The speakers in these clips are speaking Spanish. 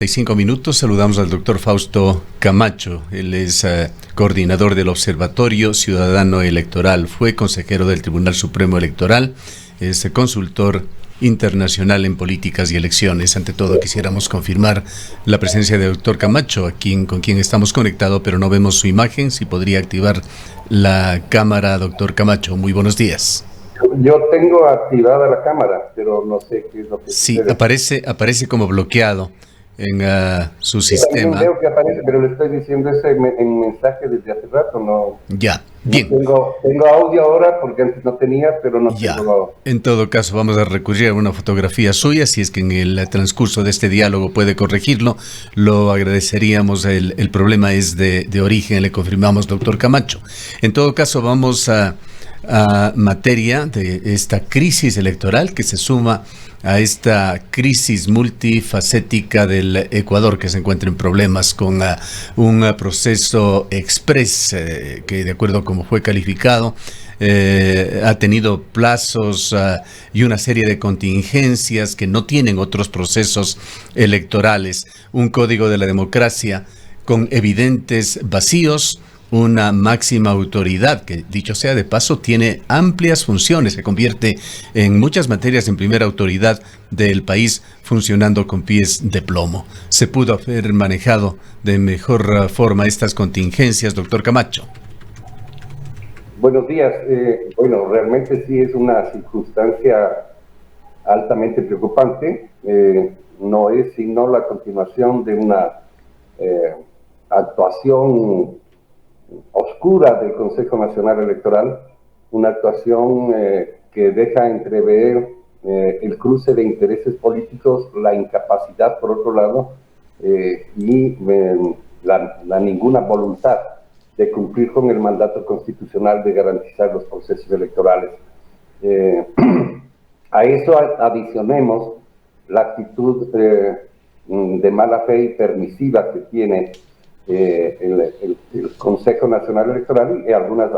5 minutos. Saludamos al doctor Fausto Camacho. Él es coordinador del Observatorio Ciudadano Electoral. Fue consejero del Tribunal Supremo Electoral. Es consultor internacional en políticas y elecciones. Ante todo, quisiéramos confirmar la presencia del doctor Camacho, con quien estamos conectados, pero no vemos su imagen. Si podría activar la cámara, doctor Camacho. Muy buenos días. Yo tengo activada la cámara, pero no sé qué es lo que Sí, sucede. aparece como bloqueado en su Yo también sistema. veo que aparece, pero le estoy diciendo ese en mensaje desde hace rato. No, Ya, no bien. tengo audio ahora porque antes no tenía, pero no Ya. tengo. En todo caso, vamos a recurrir a una fotografía suya. Si es que en el transcurso de este diálogo puede corregirlo, lo agradeceríamos. El problema es de origen, le confirmamos, doctor Camacho. En todo caso, vamos a materia de esta crisis electoral que se suma a esta crisis multifacética del Ecuador, que se encuentra en problemas con un proceso express que, de acuerdo a cómo fue calificado, ha tenido plazos y una serie de contingencias que no tienen otros procesos electorales, un código de la democracia con evidentes vacíos, una máxima autoridad que, dicho sea de paso, tiene amplias funciones, se convierte en muchas materias en primera autoridad del país, funcionando con pies de plomo. ¿Se pudo haber manejado de mejor forma estas contingencias, doctor Camacho? Buenos días. Bueno, realmente sí es una circunstancia altamente preocupante. No es sino la continuación de una actuación oscura del Consejo Nacional Electoral, una actuación que deja entrever el cruce de intereses políticos, la incapacidad, por otro lado, y la ninguna voluntad de cumplir con el mandato constitucional de garantizar los procesos electorales. A eso adicionemos la actitud de mala fe y permisiva que tiene el Consejo Nacional Electoral y algunas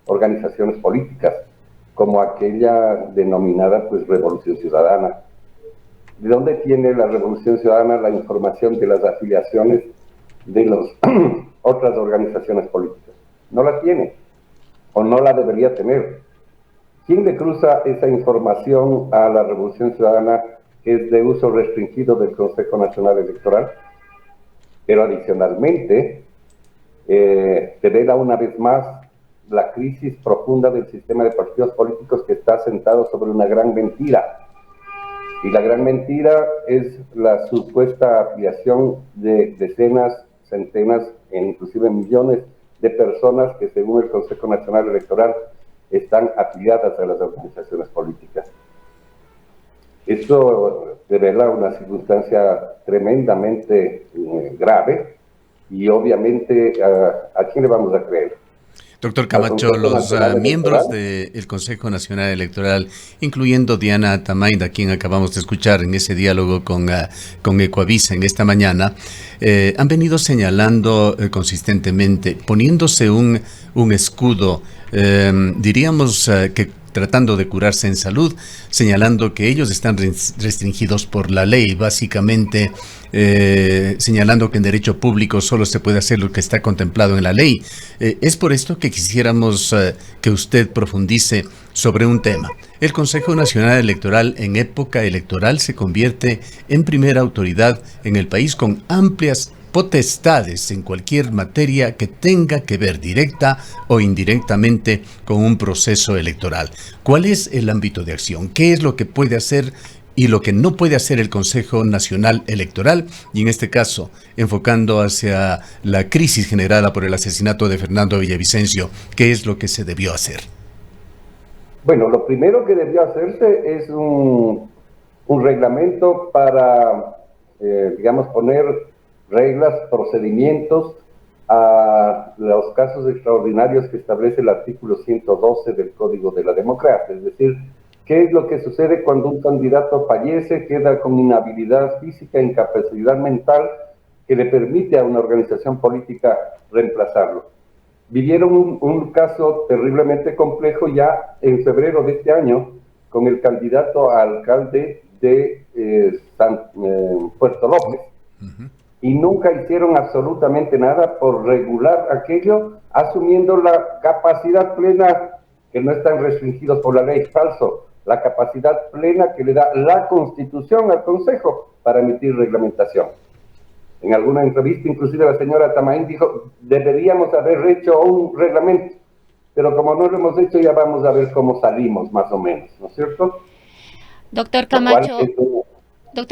organizaciones políticas, como aquella denominada pues Revolución Ciudadana. ¿De dónde tiene la Revolución Ciudadana la información de las afiliaciones de las otras organizaciones políticas? No la tiene, o no la debería tener. ¿Quién le cruza esa información a la Revolución Ciudadana, que es de uso restringido del Consejo Nacional Electoral? Pero adicionalmente, revela una vez más la crisis profunda del sistema de partidos políticos, que está sentado sobre una gran mentira. Y la gran mentira es la supuesta afiliación de decenas, centenas e inclusive millones de personas que, según el Consejo Nacional Electoral, están afiliadas a las organizaciones políticas. Esto revela una circunstancia tremendamente grave y obviamente ¿a quién le vamos a creer? Doctor Camacho, los miembros del Consejo Nacional Electoral, incluyendo Diana Tamainda, a quien acabamos de escuchar en ese diálogo con Ecuavisa en esta mañana, han venido señalando consistentemente, poniéndose un escudo, diríamos que tratando de curarse en salud, señalando que ellos están restringidos por la ley, básicamente señalando que en derecho público solo se puede hacer lo que está contemplado en la ley. Es por esto que quisiéramos que usted profundice sobre un tema. El Consejo Nacional Electoral en época electoral se convierte en primera autoridad en el país, con amplias potestades en cualquier materia que tenga que ver directa o indirectamente con un proceso electoral. ¿Cuál es el ámbito de acción? ¿Qué es lo que puede hacer y lo que no puede hacer el Consejo Nacional Electoral? Y en este caso, enfocando hacia la crisis generada por el asesinato de Fernando Villavicencio, ¿qué es lo que se debió hacer? Bueno, lo primero que debió hacerse es un reglamento para, digamos, poner reglas, procedimientos a los casos extraordinarios que establece el artículo 112 del Código de la Democracia. Es decir, ¿qué es lo que sucede cuando un candidato fallece, queda con inhabilidad física, incapacidad mental, que le permite a una organización política reemplazarlo? Vivieron un caso terriblemente complejo ya en febrero de este año con el candidato a alcalde de Puerto López. Y nunca hicieron absolutamente nada por regular aquello, asumiendo la capacidad plena, que no están restringidos por la ley, falso, la capacidad plena que le da la Constitución al Consejo para emitir reglamentación. En alguna entrevista, inclusive la señora Tamaín dijo, deberíamos haber hecho un reglamento, pero como no lo hemos hecho, ya vamos a ver cómo salimos, más o menos, ¿no es cierto? Doctor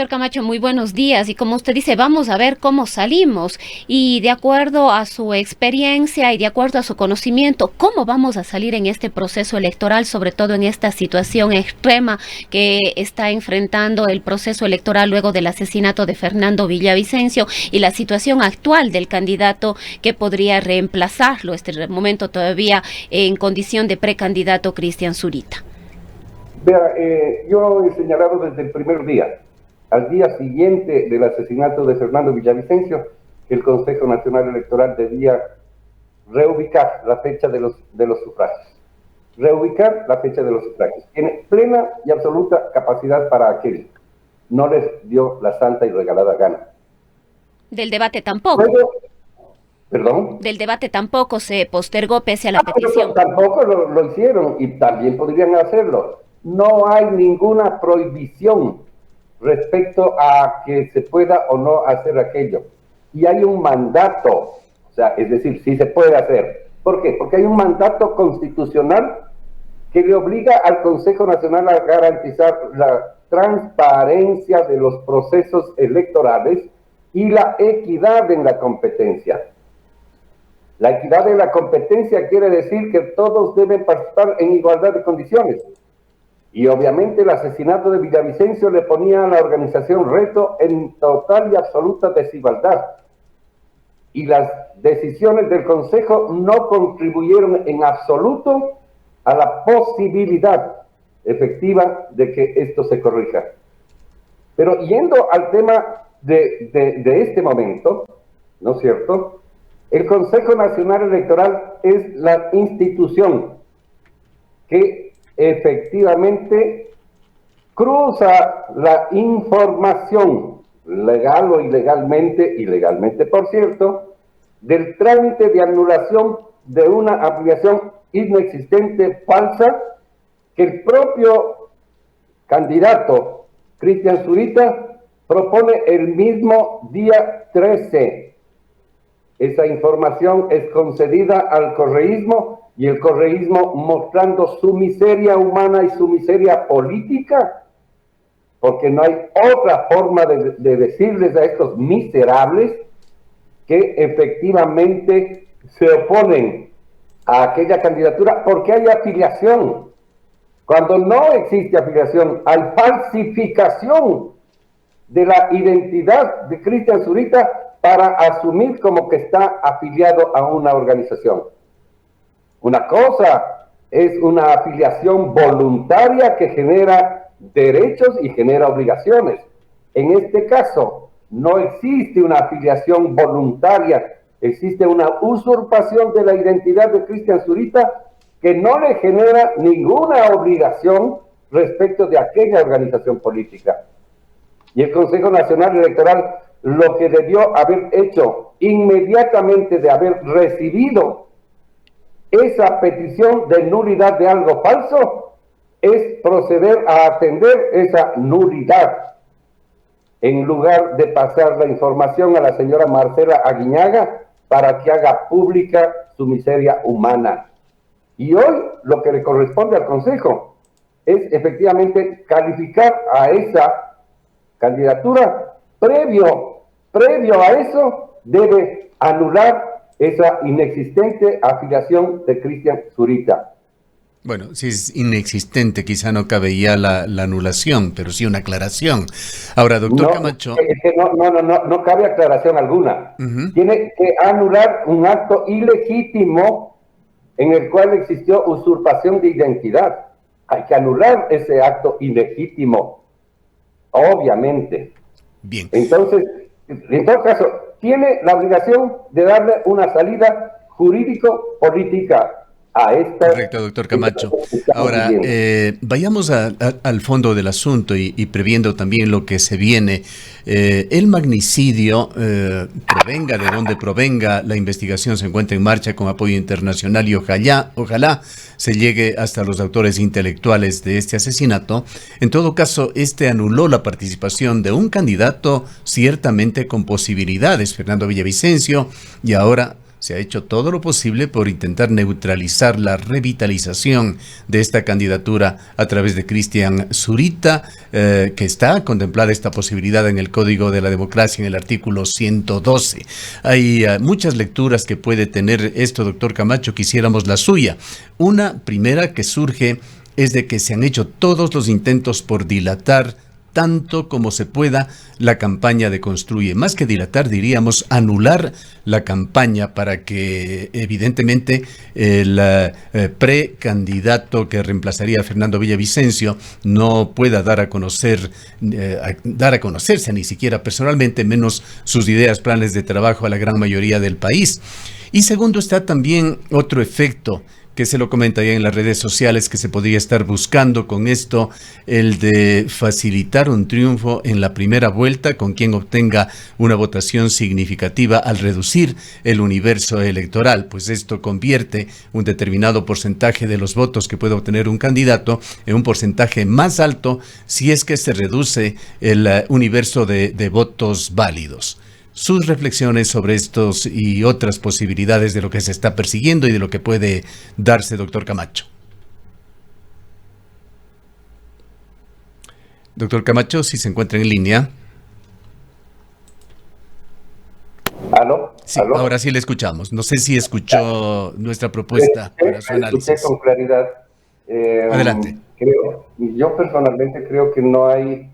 Camacho, muy buenos días. Y como usted dice, vamos a ver cómo salimos. Y de acuerdo a su experiencia y de acuerdo a su conocimiento, ¿cómo vamos a salir en este proceso electoral, sobre todo en esta situación extrema que está enfrentando el proceso electoral luego del asesinato de Fernando Villavicencio y la situación actual del candidato que podría reemplazarlo, este momento todavía en condición de precandidato, Cristian Zurita? Vea, yo he señalado desde el primer día, al día siguiente del asesinato de Fernando Villavicencio, que el Consejo Nacional Electoral debía reubicar la fecha de los sufragios. Reubicar la fecha de los sufragios. Tiene plena y absoluta capacidad para aquello. No les dio la santa y regalada gana. Del debate tampoco. Luego, ¿perdón? Del debate tampoco se postergó pese a la petición. Tampoco lo hicieron y también podrían hacerlo. No hay ninguna prohibición respecto a que se pueda o no hacer aquello. Y hay un mandato, o sea, es decir, sí se puede hacer. ¿Por qué? Porque hay un mandato constitucional que le obliga al Consejo Nacional a garantizar la transparencia de los procesos electorales y la equidad en la competencia. La equidad en la competencia quiere decir que todos deben participar en igualdad de condiciones. Y obviamente el asesinato de Villavicencio le ponía a la organización reto en total y absoluta desigualdad. Y las decisiones del Consejo no contribuyeron en absoluto a la posibilidad efectiva de que esto se corrija. Pero yendo al tema de este momento, ¿no es cierto? El Consejo Nacional Electoral es la institución que efectivamente cruza la información, legal o ilegalmente por cierto, del trámite de anulación de una afiliación inexistente, falsa, que el propio candidato Cristian Zurita propone el mismo día 13. Esa información es concedida al correísmo y el correísmo, mostrando su miseria humana y su miseria política, porque no hay otra forma de decirles a estos miserables que efectivamente se oponen a aquella candidatura porque hay afiliación. Cuando no existe afiliación, hay falsificación de la identidad de Cristian Zurita para asumir como que está afiliado a una organización. Una cosa es una afiliación voluntaria que genera derechos y genera obligaciones. En este caso, no existe una afiliación voluntaria, existe una usurpación de la identidad de Cristian Zurita que no le genera ninguna obligación respecto de aquella organización política. Y el Consejo Nacional Electoral lo que debió haber hecho inmediatamente de haber recibido esa petición de nulidad de algo falso es proceder a atender esa nulidad en lugar de pasar la información a la señora Marcela Aguiñaga para que haga pública su miseria humana. Y hoy lo que le corresponde al Consejo es efectivamente calificar a esa candidatura. Previo a eso debe anular esa inexistente afiliación de Cristian Zurita. Bueno, si es inexistente, quizá no cabe ya la anulación, pero sí una aclaración. Ahora, doctor Camacho... No cabe aclaración alguna. Tiene que anular un acto ilegítimo en el cual existió usurpación de identidad. Hay que anular ese acto ilegítimo, obviamente. Bien. Entonces, en todo caso, tiene la obligación de darle una salida jurídico-política a esta... Correcto, doctor Camacho. Ahora, vayamos al fondo del asunto y previendo también lo que se viene. El magnicidio, provenga de donde provenga, la investigación se encuentra en marcha con apoyo internacional y ojalá se llegue hasta los autores intelectuales de este asesinato. En todo caso, este anuló la participación de un candidato ciertamente con posibilidades, Fernando Villavicencio, y ahora se ha hecho todo lo posible por intentar neutralizar la revitalización de esta candidatura a través de Cristian Zurita, que está contemplada esta posibilidad en el Código de la Democracia, en el artículo 112. Hay muchas lecturas que puede tener esto, doctor Camacho, quisiéramos la suya. Una primera que surge es de que se han hecho todos los intentos por dilatar tanto como se pueda la campaña de Construye. Más que dilatar, diríamos anular la campaña para que evidentemente el precandidato que reemplazaría a Fernando Villavicencio no pueda dar a conocerse ni siquiera personalmente, menos sus ideas, planes de trabajo a la gran mayoría del país. Y segundo, está también otro efecto que se lo comenta ya en las redes sociales, que se podría estar buscando con esto, el de facilitar un triunfo en la primera vuelta con quien obtenga una votación significativa al reducir el universo electoral, pues esto convierte un determinado porcentaje de los votos que puede obtener un candidato en un porcentaje más alto si es que se reduce el universo de votos válidos. Sus reflexiones sobre estos y otras posibilidades de lo que se está persiguiendo y de lo que puede darse, doctor Camacho. Doctor Camacho, si se encuentra en línea. ¿Aló? Sí, ¿Aló? ahora sí le escuchamos. No sé si escuchó nuestra propuesta para su análisis. Escuché con claridad. Adelante. Yo personalmente creo que no hay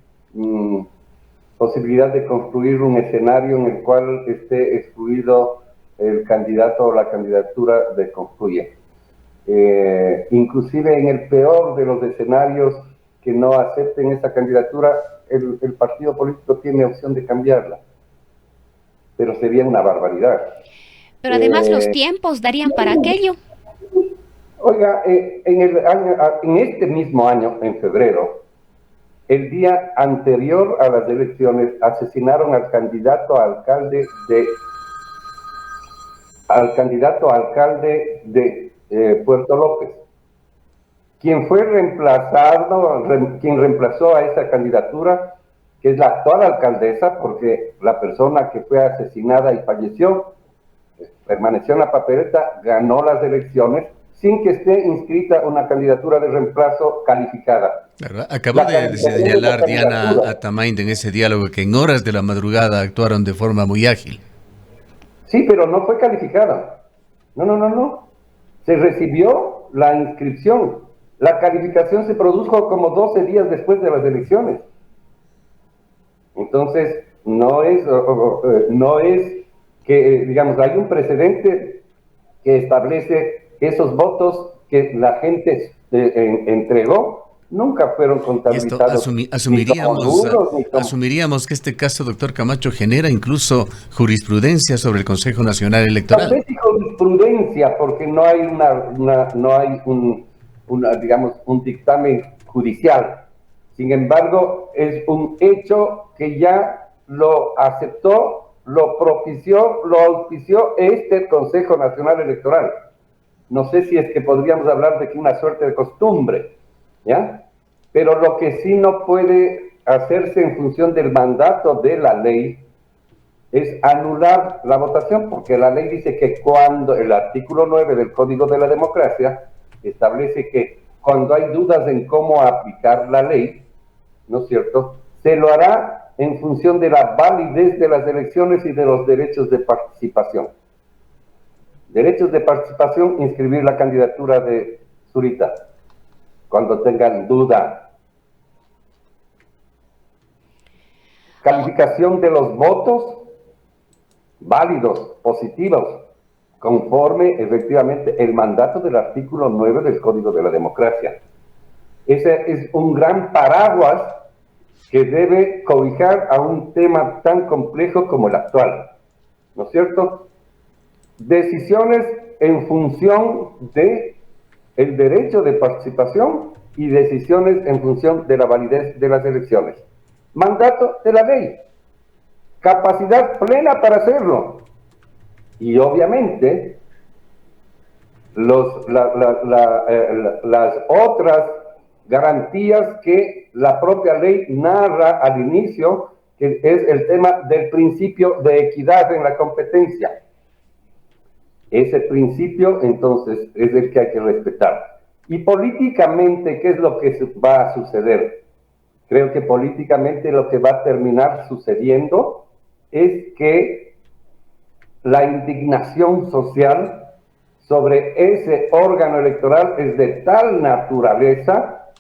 posibilidad de construir un escenario en el cual esté excluido el candidato o la candidatura de Construye. Inclusive en el peor de los escenarios que no acepten esa candidatura, el partido político tiene opción de cambiarla, pero sería una barbaridad. Pero además los tiempos darían para aquello. Oiga, en este mismo año, en febrero, el día anterior a las elecciones, asesinaron al candidato a alcalde de Puerto López. Quien reemplazó a esa candidatura, que es la actual alcaldesa, porque la persona que fue asesinada y falleció, permaneció en la papeleta, ganó las elecciones, sin que esté inscrita una candidatura de reemplazo calificada. Acabó de señalar Diana Atamain en ese diálogo que en horas de la madrugada actuaron de forma muy ágil. Sí, pero no fue calificada. No. Se recibió la inscripción. La calificación se produjo como 12 días después de las elecciones. Entonces, no es que, digamos, hay un precedente que establece que esos votos que la gente entregó nunca fueron contabilizados. Asumiríamos que este caso, doctor Camacho, genera incluso jurisprudencia sobre el Consejo Nacional Electoral. No sé si jurisprudencia, porque no hay un dictamen judicial. Sin embargo, es un hecho que ya lo aceptó, lo propició, lo auspició este Consejo Nacional Electoral. No sé si es que podríamos hablar de que una suerte de costumbre, ¿ya? Pero lo que sí no puede hacerse en función del mandato de la ley es anular la votación, porque la ley dice que cuando el artículo 9 del Código de la Democracia establece que cuando hay dudas en cómo aplicar la ley, ¿no es cierto?, se lo hará en función de la validez de las elecciones y de los derechos de participación. Derechos de participación, inscribir la candidatura de Zurita, cuando tengan duda. Calificación de los votos, válidos, positivos, conforme efectivamente el mandato del artículo 9 del Código de la Democracia. Ese es un gran paraguas que debe cobijar a un tema tan complejo como el actual, ¿no es cierto? Decisiones en función de el derecho de participación y decisiones en función de la validez de las elecciones. Mandato de la ley, capacidad plena para hacerlo. Y obviamente las otras garantías que la propia ley narra al inicio, que es el tema del principio de equidad en la competencia. Ese principio, entonces, es el que hay que respetar. Y políticamente, ¿qué es lo que va a suceder? Creo que políticamente lo que va a terminar sucediendo es que la indignación social sobre ese órgano electoral es de tal naturaleza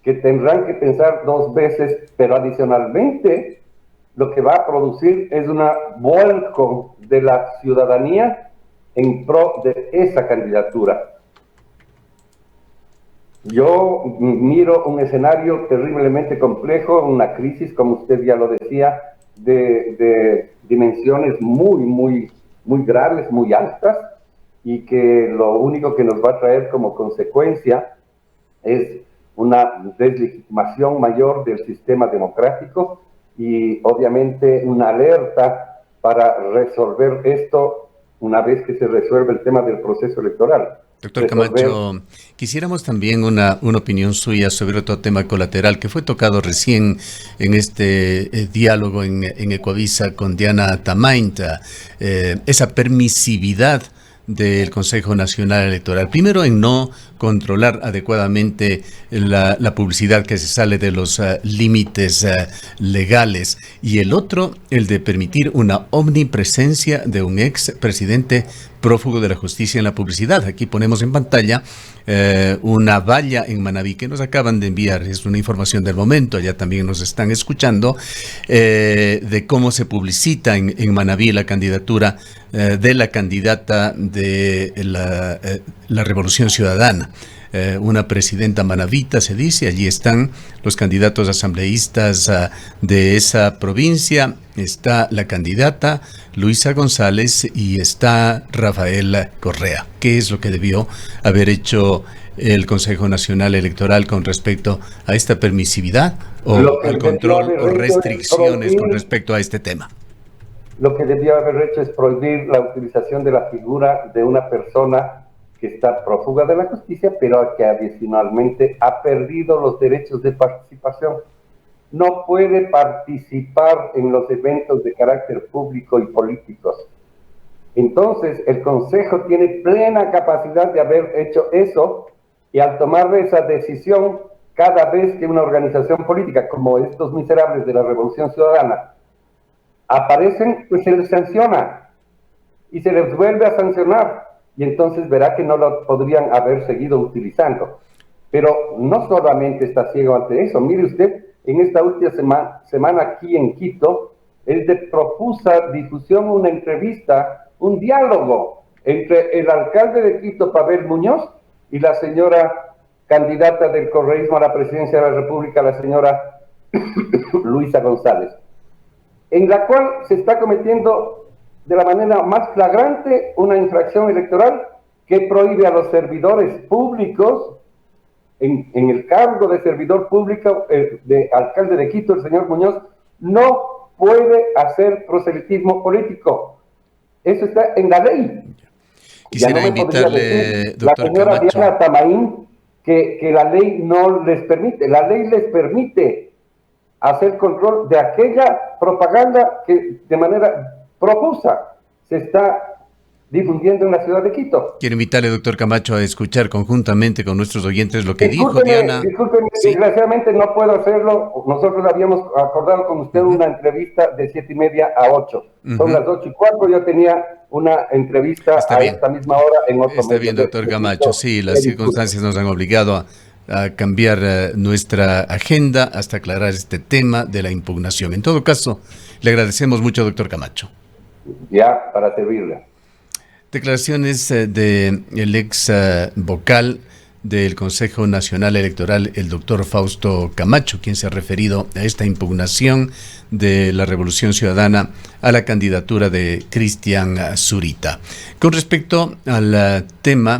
que tendrán que pensar dos veces, pero adicionalmente lo que va a producir es un vuelco de la ciudadanía en pro de esa candidatura. Yo miro un escenario terriblemente complejo, una crisis, como usted ya lo decía, de dimensiones muy graves, muy altas, y que lo único que nos va a traer como consecuencia es una deslegitimación mayor del sistema democrático y obviamente una alerta para resolver esto una vez que se resuelve el tema del proceso electoral. Doctor Camacho, quisiéramos también una opinión suya sobre otro tema colateral que fue tocado recién en este diálogo en Ecuavisa con Diana Tamaint, esa permisividad del Consejo Nacional Electoral. Primero, en no controlar adecuadamente la publicidad que se sale de los límites legales. Y el otro, el de permitir una omnipresencia de un ex presidente prófugo de la justicia en la publicidad. Aquí ponemos en pantalla una valla en Manabí que nos acaban de enviar, es una información del momento, allá también nos están escuchando, de cómo se publicita en Manabí la candidatura de la candidata de la Revolución Ciudadana. Una presidenta manabita, se dice. Allí están los candidatos asambleístas de esa provincia. Está la candidata Luisa González y está Rafael Correa. ¿Qué es lo que debió haber hecho el Consejo Nacional Electoral con respecto a esta permisividad o al control o restricciones con respecto a este tema? Lo que debió haber hecho es prohibir la utilización de la figura de una persona que está prófuga de la justicia, pero que adicionalmente ha perdido los derechos de participación. No puede participar en los eventos de carácter público y políticos. Entonces, el Consejo tiene plena capacidad de haber hecho eso, y al tomar esa decisión, cada vez que una organización política, como estos miserables de la Revolución Ciudadana, aparecen, pues se les sanciona, y se les vuelve a sancionar. Y entonces verá que no lo podrían haber seguido utilizando. Pero no solamente está ciego ante eso. Mire usted, en esta última semana aquí en Quito, él propuso difusión, una entrevista, un diálogo entre el alcalde de Quito, Pavel Muñoz, y la señora candidata del correísmo a la presidencia de la República, la señora Luisa González, en la cual se está cometiendo de la manera más flagrante una infracción electoral que prohíbe a los servidores públicos, en el cargo de servidor público de alcalde de Quito, el señor Muñoz, no puede hacer proselitismo político. Eso está en la ley. Quisiera invitarle, doctor la señora Camacho. Diana Tamaint, que la ley no les permite. La ley les permite hacer control de aquella propaganda que de manera profusa se está difundiendo en la ciudad de Quito. Quiero invitarle, doctor Camacho, a escuchar conjuntamente con nuestros oyentes lo que dijo Diana. Discúlpeme, ¿sí? Desgraciadamente no puedo hacerlo. Nosotros habíamos acordado con usted una entrevista de 7:30 a 8. Son las 8:15. Yo tenía una entrevista esta misma hora en otro medio. Está bien, doctor Camacho. Sí, las circunstancias nos han obligado a cambiar nuestra agenda hasta aclarar este tema de la impugnación. En todo caso, le agradecemos mucho, doctor Camacho. Ya, para servirle. Declaraciones del ex vocal del Consejo Nacional Electoral, el doctor Fausto Camacho, quien se ha referido a esta impugnación de la Revolución Ciudadana a la candidatura de Cristian Zurita. Con respecto al tema